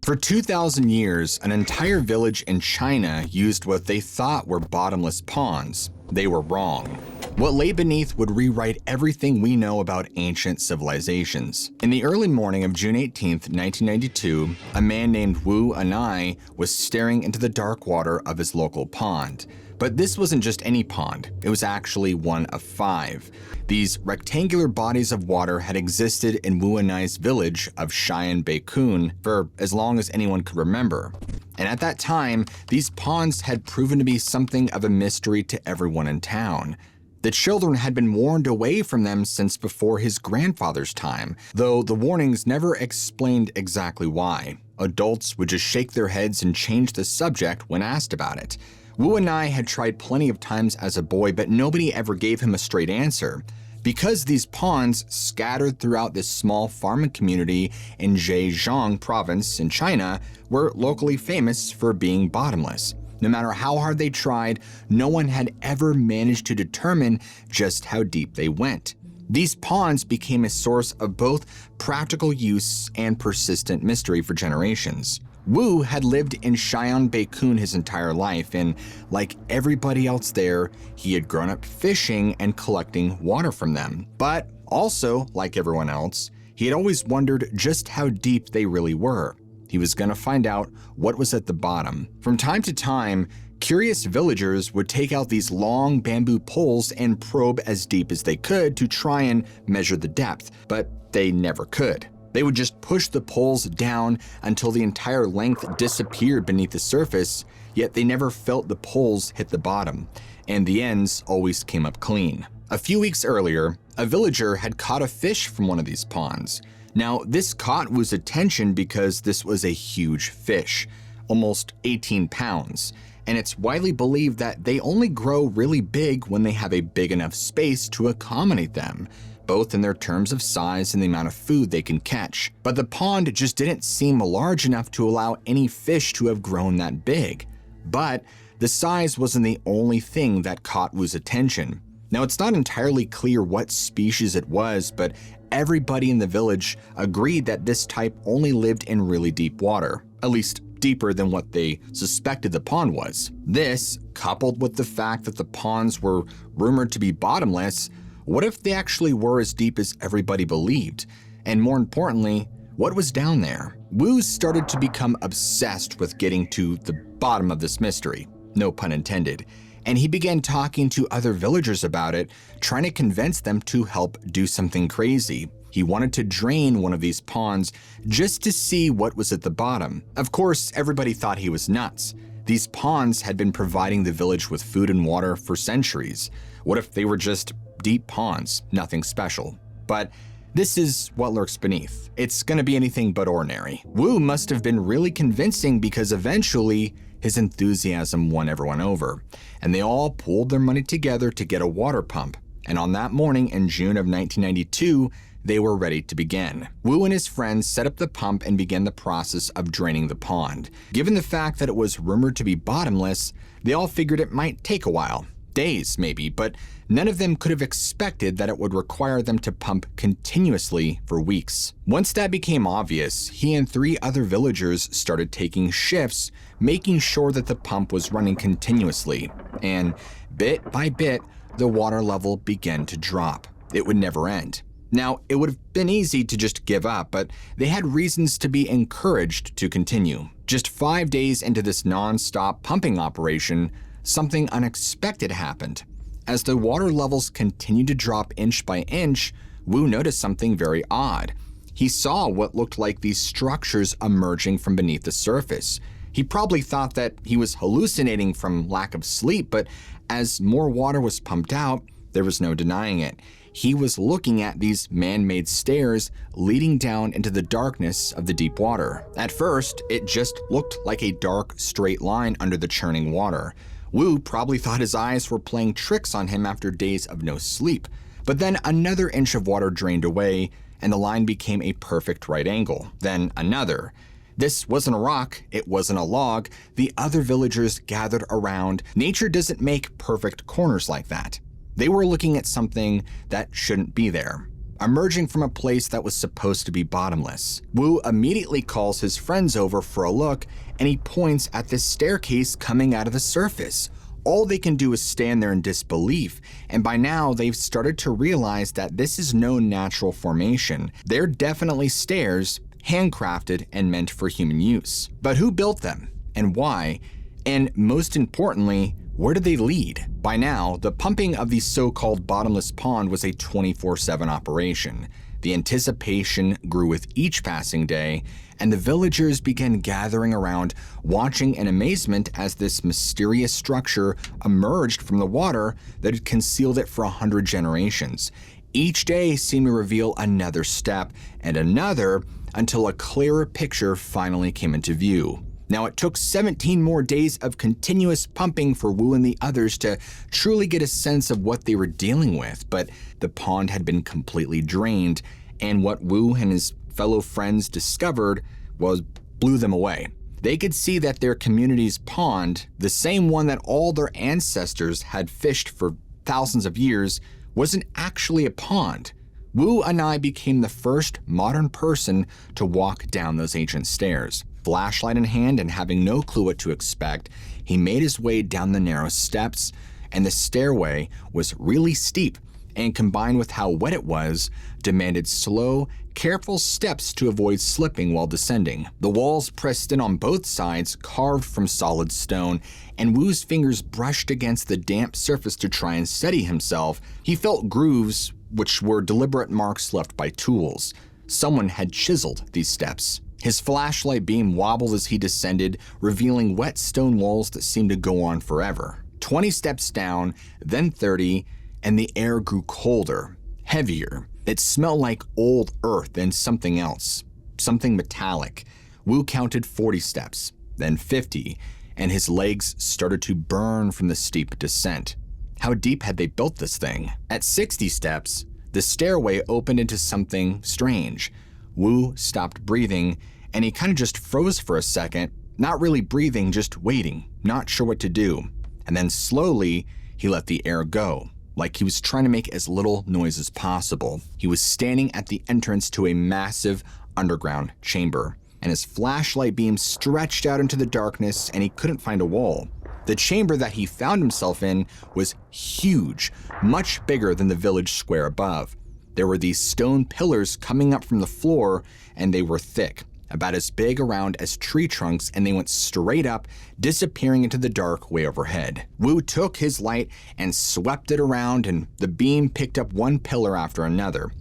For 2,000 years, an entire village in China used what they thought were bottomless ponds. They were wrong. What lay beneath would rewrite everything we know about ancient civilizations. In the early morning of June 18, 1992, a man named Wu Anai was staring into the dark water of his local pond. But this wasn't just any pond, it was actually one of 5. These rectangular bodies of water had existed in Wu Anai's village of Xi'an for as long as anyone could remember. And at that time, these ponds had proven to be something of a mystery to everyone in town. The children had been warned away from them since before his grandfather's time, though the warnings never explained exactly why. Adults would just shake their heads and change the subject when asked about it. Wu Anai had tried plenty of times as a boy, but nobody ever gave him a straight answer. Because these ponds, scattered throughout this small farming community in Zhejiang province in China, were locally famous for being bottomless. No matter how hard they tried, no one had ever managed to determine just how deep they went. These ponds became a source of both practical use and persistent mystery for generations. Wu had lived in Xi'an his entire life, and like everybody else there, he had grown up fishing and collecting water from them. But also, like everyone else, he had always wondered just how deep they really were. He was going to find out what was at the bottom. From time to time, curious villagers would take out these long bamboo poles and probe as deep as they could to try and measure the depth, but they never could. They would just push the poles down until the entire length disappeared beneath the surface, yet they never felt the poles hit the bottom, and the ends always came up clean. A few weeks earlier, a villager had caught a fish from one of these ponds. Now, this caught Wu's attention because this was a huge fish, almost 18 pounds, and it's widely believed that they only grow really big when they have a big enough space to accommodate them, both in their terms of size and the amount of food they can catch. But the pond just didn't seem large enough to allow any fish to have grown that big. But the size wasn't the only thing that caught Wu's attention. Now, it's not entirely clear what species it was, but everybody in the village agreed that this type only lived in really deep water, at least deeper than what they suspected the pond was. This, coupled with the fact that the ponds were rumored to be bottomless, what if they actually were as deep as everybody believed? And more importantly, what was down there? Wu started to become obsessed with getting to the bottom of this mystery, no pun intended, and he began talking to other villagers about it, trying to convince them to help do something crazy. He wanted to drain one of these ponds just to see what was at the bottom. Of course, everybody thought he was nuts. These ponds had been providing the village with food and water for centuries. What if they were just deep ponds, nothing special? But this is what lurks beneath. It's gonna be anything but ordinary. Wu must have been really convincing because eventually his enthusiasm won everyone over, and they all pooled their money together to get a water pump. And on that morning in June of 1992, they were ready to begin. Wu and his friends set up the pump and began the process of draining the pond. Given the fact that it was rumored to be bottomless, they all figured it might take a while. Days maybe, but none of them could have expected that it would require them to pump continuously for weeks. Once that became obvious, he and 3 other villagers started taking shifts, making sure that the pump was running continuously. And bit by bit, the water level began to drop. It would never end. Now, it would have been easy to just give up, but they had reasons to be encouraged to continue. Just 5 days into this non-stop pumping operation, something unexpected happened. As the water levels continued to drop inch by inch, Wu noticed something very odd. He saw what looked like these structures emerging from beneath the surface. He probably thought that he was hallucinating from lack of sleep, but as more water was pumped out, there was no denying it. He was looking at these man-made stairs leading down into the darkness of the deep water. At first, it just looked like a dark, straight line under the churning water. Wu probably thought his eyes were playing tricks on him after days of no sleep. But then another inch of water drained away, and the line became a perfect right angle. Then another. This wasn't a rock, it wasn't a log. The other villagers gathered around. Nature doesn't make perfect corners like that. They were looking at something that shouldn't be there. emerging from a place that was supposed to be bottomless. Wu immediately calls his friends over for a look, and he points at this staircase coming out of the surface. All they can do is stand there in disbelief, and by now they've started to realize that this is no natural formation. They're definitely stairs, handcrafted and meant for human use. But who built them, and why? And most importantly, where did they lead? By now, the pumping of the so-called bottomless pond was a 24/7 operation. The anticipation grew with each passing day, and the villagers began gathering around, watching in amazement as this mysterious structure emerged from the water that had concealed it for 100 generations. Each day seemed to reveal another step and another until a clearer picture finally came into view. Now, it took 17 more days of continuous pumping for Wu and the others to truly get a sense of what they were dealing with, but the pond had been completely drained, and what Wu and his fellow friends discovered blew them away. They could see that their community's pond, the same one that all their ancestors had fished for thousands of years, wasn't actually a pond. Wu Anai became the first modern person to walk down those ancient stairs. Flashlight in hand and having no clue what to expect, he made his way down the narrow steps, and the stairway was really steep, and combined with how wet it was, demanded slow, careful steps to avoid slipping while descending. The walls pressed in on both sides, carved from solid stone, and Wu's fingers brushed against the damp surface to try and steady himself. He felt grooves, which were deliberate marks left by tools. Someone had chiseled these steps. His flashlight beam wobbled as he descended, revealing wet stone walls that seemed to go on forever. 20 steps down, then 30, and the air grew colder, heavier. It smelled like old earth and something else, something metallic. Wu counted 40 steps, then 50, and his legs started to burn from the steep descent. How deep had they built this thing? At 60 steps, the stairway opened into something strange. Wu stopped breathing, and he kind of just froze for a second, not really breathing, just waiting, not sure what to do. And then slowly, he let the air go, like he was trying to make as little noise as possible. He was standing at the entrance to a massive underground chamber, and his flashlight beam stretched out into the darkness, and he couldn't find a wall. The chamber that he found himself in was huge, much bigger than the village square above. There were these stone pillars coming up from the floor, and they were thick, about as big around as tree trunks, and they went straight up, disappearing into the dark way overhead. Wu took his light and swept it around, and the beam picked up one pillar after another.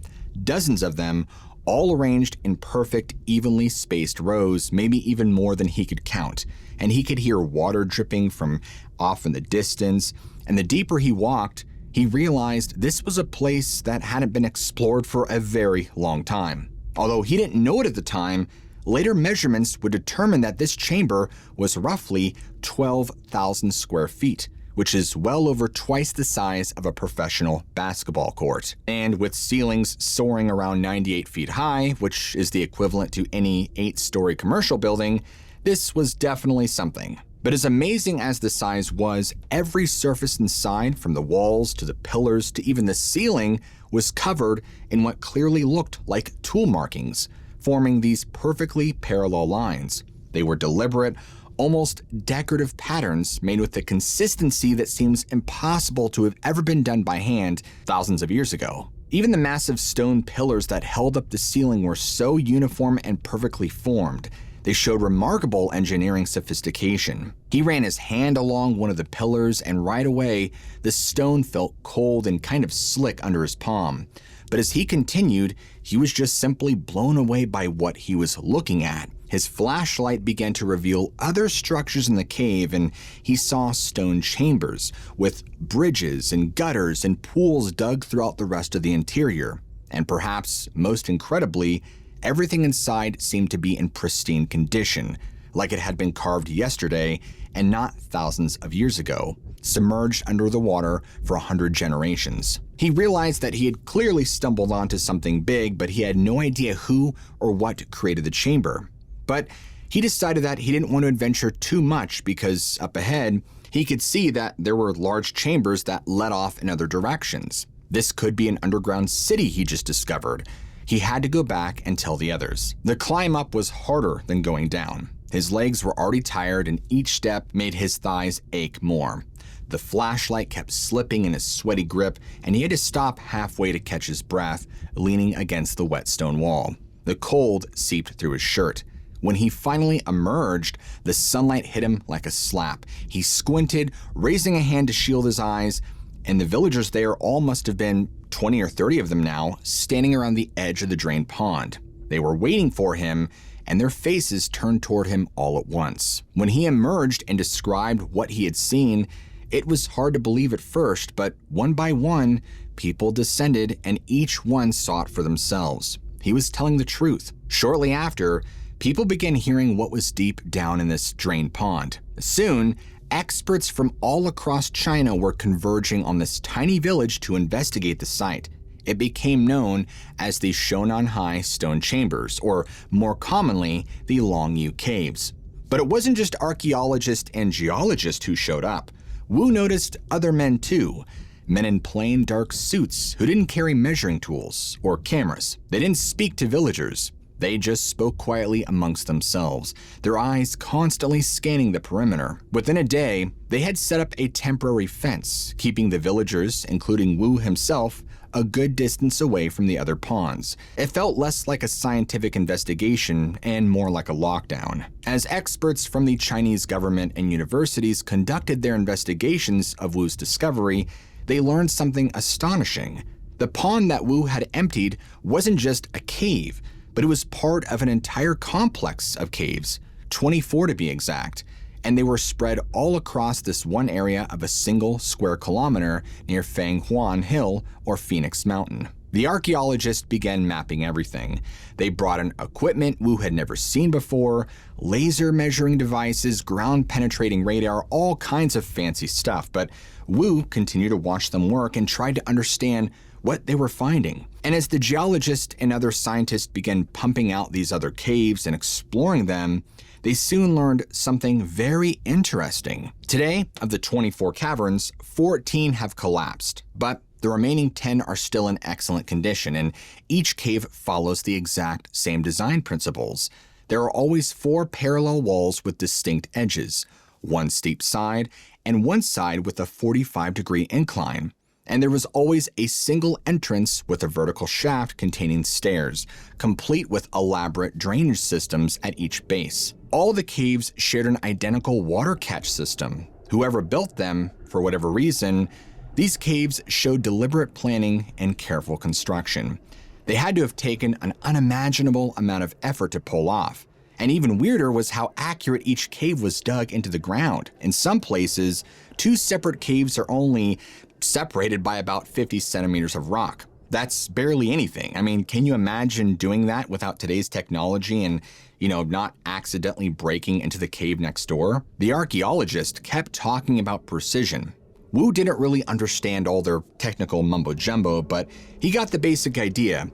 Dozens of them, all arranged in perfect, evenly spaced rows, maybe even more than he could count, and he could hear water dripping from off in the distance, and the deeper he walked, he realized this was a place that hadn't been explored for a very long time. Although he didn't know it at the time, later measurements would determine that this chamber was roughly 12,000 square feet, which is well over twice the size of a professional basketball court. And with ceilings soaring around 98 feet high, which is the equivalent to any 8-story commercial building, this was definitely something. But as amazing as the size was, every surface inside, from the walls to the pillars to even the ceiling, was covered in what clearly looked like tool markings, forming these perfectly parallel lines. They were deliberate, almost decorative patterns made with a consistency that seems impossible to have ever been done by hand thousands of years ago. Even the massive stone pillars that held up the ceiling were so uniform and perfectly formed. They showed remarkable engineering sophistication. He ran his hand along one of the pillars, and right away, the stone felt cold and kind of slick under his palm. But as he continued, he was just simply blown away by what he was looking at. His flashlight began to reveal other structures in the cave, and he saw stone chambers with bridges and gutters and pools dug throughout the rest of the interior. And perhaps most incredibly, everything inside seemed to be in pristine condition, like it had been carved yesterday and not thousands of years ago, submerged under the water for 100 generations. He realized that he had clearly stumbled onto something big, but he had no idea who or what created the chamber. But he decided that he didn't want to adventure too much because up ahead, he could see that there were large chambers that led off in other directions. This could be an underground city he just discovered. He had to go back and tell the others. The climb up was harder than going down. His legs were already tired, and each step made his thighs ache more. The flashlight kept slipping in his sweaty grip, and he had to stop halfway to catch his breath, leaning against the wet stone wall. The cold seeped through his shirt. When he finally emerged, the sunlight hit him like a slap. He squinted, raising a hand to shield his eyes, and the villagers there, all must have been 20 or 30 of them now, standing around the edge of the drained pond. They were waiting for him, and their faces turned toward him all at once. When he emerged and described what he had seen, it was hard to believe at first, but one by one, people descended and each one saw it for themselves. He was telling the truth. Shortly after, people began hearing what was deep down in this drained pond. Soon, experts from all across China were converging on this tiny village to investigate the site. It became known as the Unanhai Stone Chambers, or more commonly, the Longyu Caves. But it wasn't just archaeologists and geologists who showed up. Wu noticed other men too, men in plain dark suits who didn't carry measuring tools or cameras. They didn't speak to villagers. They just spoke quietly amongst themselves, their eyes constantly scanning the perimeter. Within a day, they had set up a temporary fence, keeping the villagers, including Wu himself, a good distance away from the other ponds. It felt less like a scientific investigation and more like a lockdown. As experts from the Chinese government and universities conducted their investigations of Wu's discovery, they learned something astonishing. The pond that Wu had emptied wasn't just a cave, but it was part of an entire complex of caves, 24 to be exact, and they were spread all across this one area of a single square kilometer near Fanghuan Hill or Phoenix Mountain. The archaeologists began mapping everything. They brought in equipment Wu had never seen before, laser measuring devices, ground-penetrating radar, all kinds of fancy stuff, but Wu continued to watch them work and tried to understand what they were finding. And as the geologists and other scientists began pumping out these other caves and exploring them, they soon learned something very interesting. Today, of the 24 caverns, 14 have collapsed, but the remaining 10 are still in excellent condition, and each cave follows the exact same design principles. There are always 4 parallel walls with distinct edges, one steep side, and one side with a 45-degree incline. And there was always a single entrance with a vertical shaft containing stairs, complete with elaborate drainage systems at each base. All the caves shared an identical water catch system. Whoever built them, for whatever reason, these caves showed deliberate planning and careful construction. They had to have taken an unimaginable amount of effort to pull off. And even weirder was how accurate each cave was dug into the ground. In some places, 2 separate caves are only separated by about 50 centimeters of rock. That's barely anything. I mean, can you imagine doing that without today's technology and, not accidentally breaking into the cave next door? The archaeologist kept talking about precision. Wu didn't really understand all their technical mumbo-jumbo, but he got the basic idea.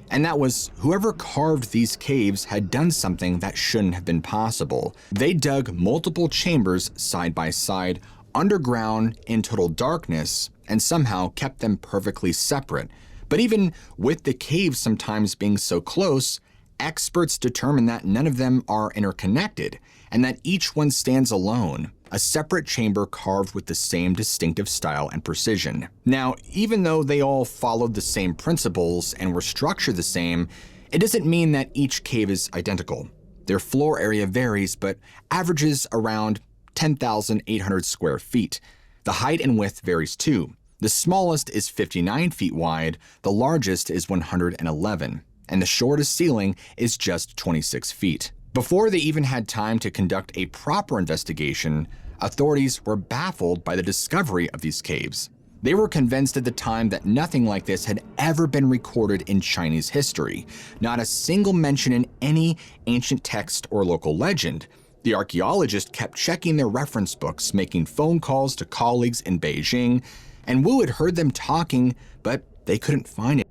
And that was whoever carved these caves had done something that shouldn't have been possible. They dug multiple chambers side by side, underground in total darkness, and somehow kept them perfectly separate. But even with the caves sometimes being so close, experts determine that none of them are interconnected, and that each one stands alone, a separate chamber carved with the same distinctive style and precision. Now, even though they all followed the same principles and were structured the same, it doesn't mean that each cave is identical. Their floor area varies, but averages around 10,800 square feet. The height and width varies too. The smallest is 59 feet wide, the largest is 111, and the shortest ceiling is just 26 feet. Before they even had time to conduct a proper investigation, authorities were baffled by the discovery of these caves. They were convinced at the time that nothing like this had ever been recorded in Chinese history, not a single mention in any ancient text or local legend. The archaeologist kept checking their reference books, making phone calls to colleagues in Beijing, and Wu had heard them talking, but they couldn't find it.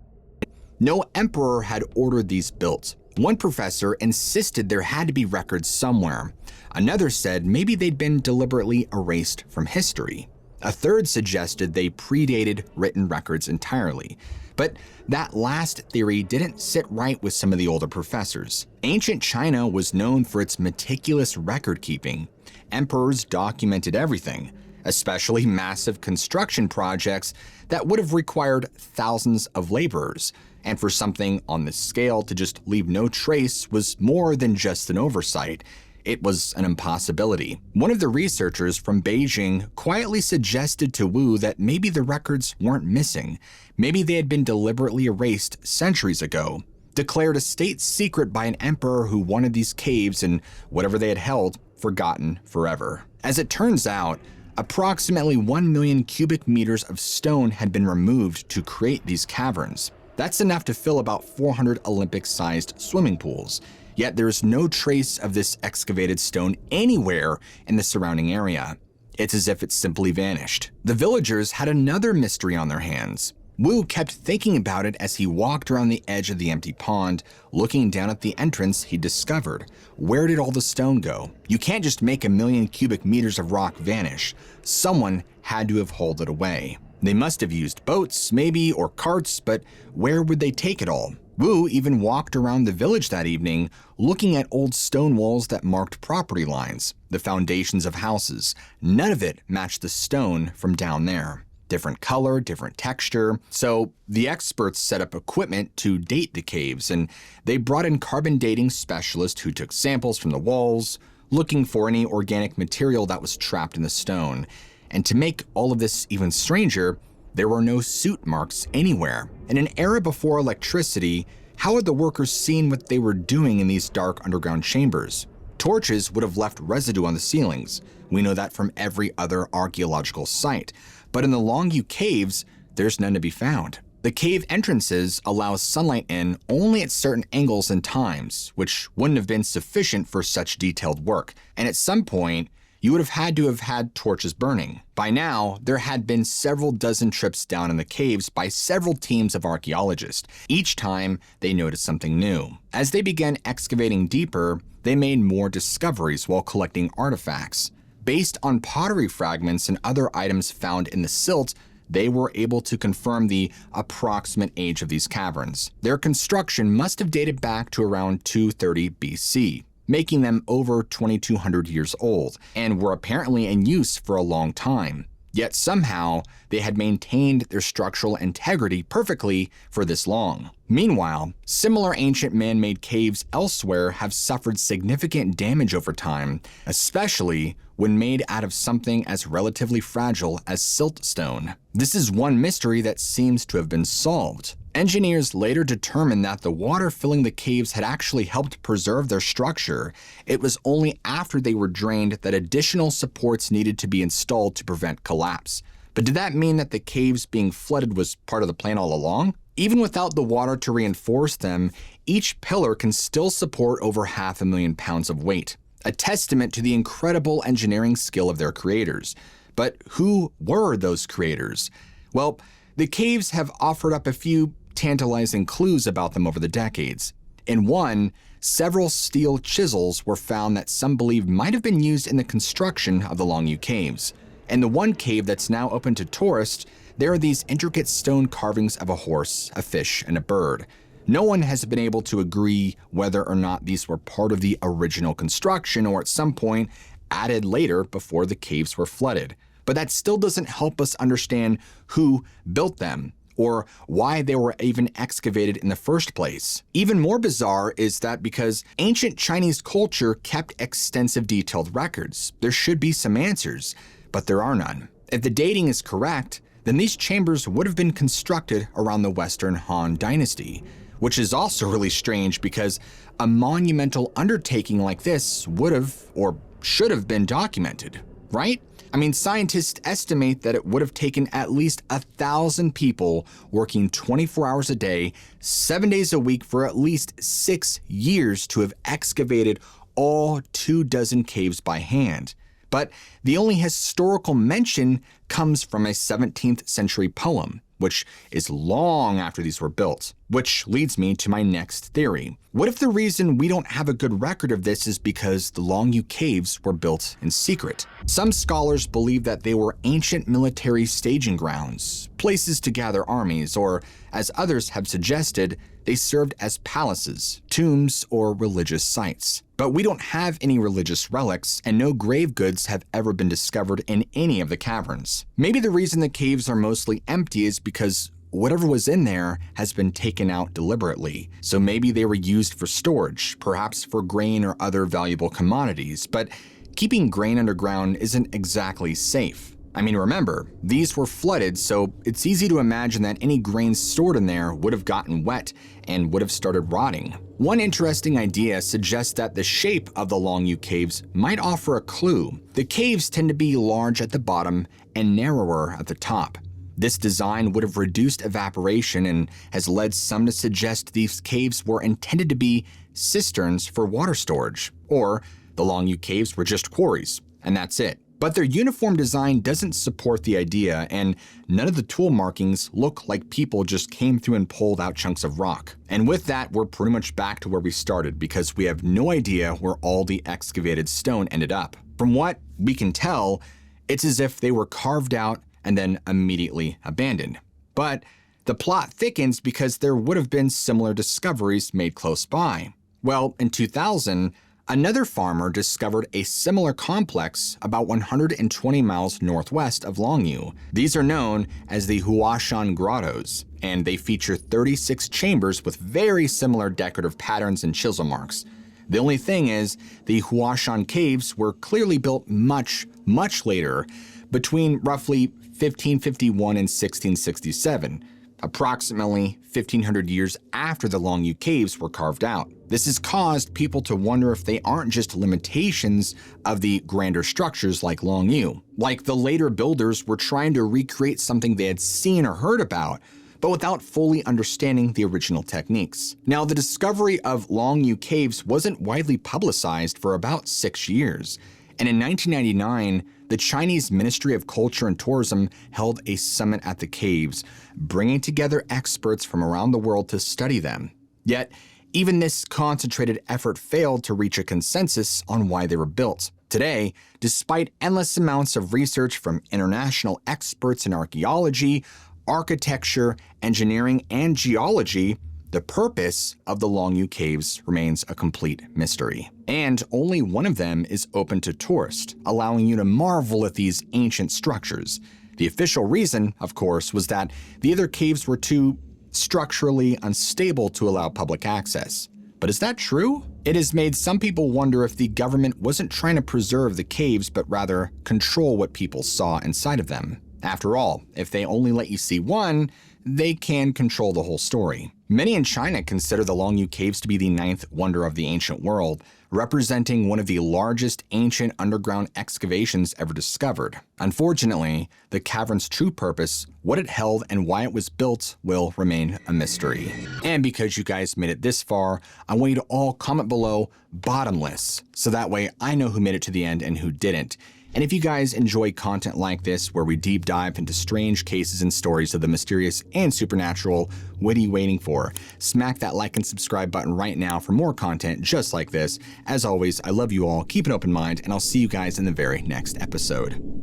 No emperor had ordered these built. One professor insisted there had to be records somewhere. Another said maybe they'd been deliberately erased from history. A third suggested they predated written records entirely. But that last theory didn't sit right with some of the older professors. Ancient China was known for its meticulous record-keeping. Emperors documented everything, especially massive construction projects that would have required thousands of laborers. And for something on this scale to just leave no trace was more than just an oversight. It was an impossibility. One of the researchers from Beijing quietly suggested to Wu that maybe the records weren't missing. Maybe they had been deliberately erased centuries ago, declared a state secret by an emperor who wanted these caves and whatever they had held forgotten forever. As it turns out, approximately 1 million cubic meters of stone had been removed to create these caverns. That's enough to fill about 400 Olympic-sized swimming pools. Yet there's no trace of this excavated stone anywhere in the surrounding area. It's as if it simply vanished. The villagers had another mystery on their hands. Wu kept thinking about it as he walked around the edge of the empty pond, looking down at the entrance he discovered. Where did all the stone go? You can't just make 1 million cubic meters of rock vanish. Someone had to have hauled it away. They must have used boats, maybe, or carts, but where would they take it all? Wu even walked around the village that evening, looking at old stone walls that marked property lines, the foundations of houses. None of it matched the stone from down there. Different color, different texture. So the experts set up equipment to date the caves, and they brought in carbon dating specialists who took samples from the walls, looking for any organic material that was trapped in the stone. And to make all of this even stranger, there were no soot marks anywhere. In an era before electricity, how had the workers seen what they were doing in these dark underground chambers? Torches would have left residue on the ceilings. We know that from every other archaeological site. But in the Longyu caves, there's none to be found. The cave entrances allow sunlight in only at certain angles and times, which wouldn't have been sufficient for such detailed work. And at some point, you would have had torches burning. By now, there had been several dozen trips down in the caves by several teams of archaeologists. Each time, they noticed something new. As they began excavating deeper, they made more discoveries while collecting artifacts. Based on pottery fragments and other items found in the silt, they were able to confirm the approximate age of these caverns. Their construction must have dated back to around 230 BC. Making them over 2,200 years old, and were apparently in use for a long time. Yet somehow, they had maintained their structural integrity perfectly for this long. Meanwhile, similar ancient man-made caves elsewhere have suffered significant damage over time, especially when made out of something as relatively fragile as siltstone. This is one mystery that seems to have been solved. Engineers later determined that the water filling the caves had actually helped preserve their structure. It was only after they were drained that additional supports needed to be installed to prevent collapse. But did that mean that the caves being flooded was part of the plan all along? Even without the water to reinforce them, each pillar can still support over 500,000 pounds of weight, a testament to the incredible engineering skill of their creators. But who were those creators? Well, the caves have offered up a few tantalizing clues about them over the decades. In one, several steel chisels were found that some believe might have been used in the construction of the Longyu caves. In the one cave that's now open to tourists, there are these intricate stone carvings of a horse, a fish, and a bird. No one has been able to agree whether or not these were part of the original construction or at some point added later before the caves were flooded. But that still doesn't help us understand who built them or why they were even excavated in the first place. Even more bizarre is that because ancient Chinese culture kept extensive detailed records, there should be some answers, but there are none. If the dating is correct, then these chambers would have been constructed around the Western Han Dynasty, which is also really strange because a monumental undertaking like this would have or should have been documented, right? I mean, scientists estimate that it would have taken at least 1,000 people working 24 hours a day, 7 days a week for at least 6 years to have excavated all 24 caves by hand. But the only historical mention comes from a 17th century poem, which is long after these were built. Which leads me to my next theory. What if the reason we don't have a good record of this is because the Longyu caves were built in secret? Some scholars believe that they were ancient military staging grounds, places to gather armies, or, as others have suggested, they served as palaces, tombs, or religious sites. But we don't have any religious relics, and no grave goods have ever been discovered in any of the caverns. Maybe the reason the caves are mostly empty is because whatever was in there has been taken out deliberately. So maybe they were used for storage, perhaps for grain or other valuable commodities, but keeping grain underground isn't exactly safe. I mean, remember, these were flooded, so it's easy to imagine that any grain stored in there would have gotten wet and would have started rotting. One interesting idea suggests that the shape of the Longyu caves might offer a clue. The caves tend to be large at the bottom and narrower at the top. This design would have reduced evaporation and has led some to suggest these caves were intended to be cisterns for water storage, or the Longyu caves were just quarries, and that's it. But their uniform design doesn't support the idea, and none of the tool markings look like people just came through and pulled out chunks of rock. And with that, we're pretty much back to where we started because we have no idea where all the excavated stone ended up. From what we can tell, it's as if they were carved out and then immediately abandoned. But the plot thickens because there would have been similar discoveries made close by. Well, in 2000, another farmer discovered a similar complex about 120 miles northwest of Longyu. These are known as the Huashan Grottos, and they feature 36 chambers with very similar decorative patterns and chisel marks. The only thing is, the Huashan caves were clearly built much, much later, between roughly 1551 and 1667, approximately 1500 years after the Longyu caves were carved out. This has caused people to wonder if they aren't just limitations of the grander structures like Longyu. Like the later builders were trying to recreate something they had seen or heard about, but without fully understanding the original techniques. Now, the discovery of Longyu caves wasn't widely publicized for about 6 years, and in 1999, the Chinese Ministry of Culture and Tourism held a summit at the caves, bringing together experts from around the world to study them. Yet, even this concentrated effort failed to reach a consensus on why they were built. Today, despite endless amounts of research from international experts in archaeology, architecture, engineering, and geology, the purpose of the Longyu caves remains a complete mystery. And only one of them is open to tourists, allowing you to marvel at these ancient structures. The official reason, of course, was that the other caves were too structurally unstable to allow public access. But is that true? It has made some people wonder if the government wasn't trying to preserve the caves, but rather control what people saw inside of them. After all, if they only let you see one, they can control the whole story. Many in China consider the Longyu caves to be the 9th wonder of the ancient world, representing one of the largest ancient underground excavations ever discovered. Unfortunately, the cavern's true purpose, what it held, and why it was built will remain a mystery. And because you guys made it this far, I want you to all comment below bottomless, so that way I know who made it to the end and who didn't. And if you guys enjoy content like this, where we deep dive into strange cases and stories of the mysterious and supernatural, what are you waiting for? Smack that like and subscribe button right now for more content just like this. As always, I love you all, keep an open mind, and I'll see you guys in the very next episode.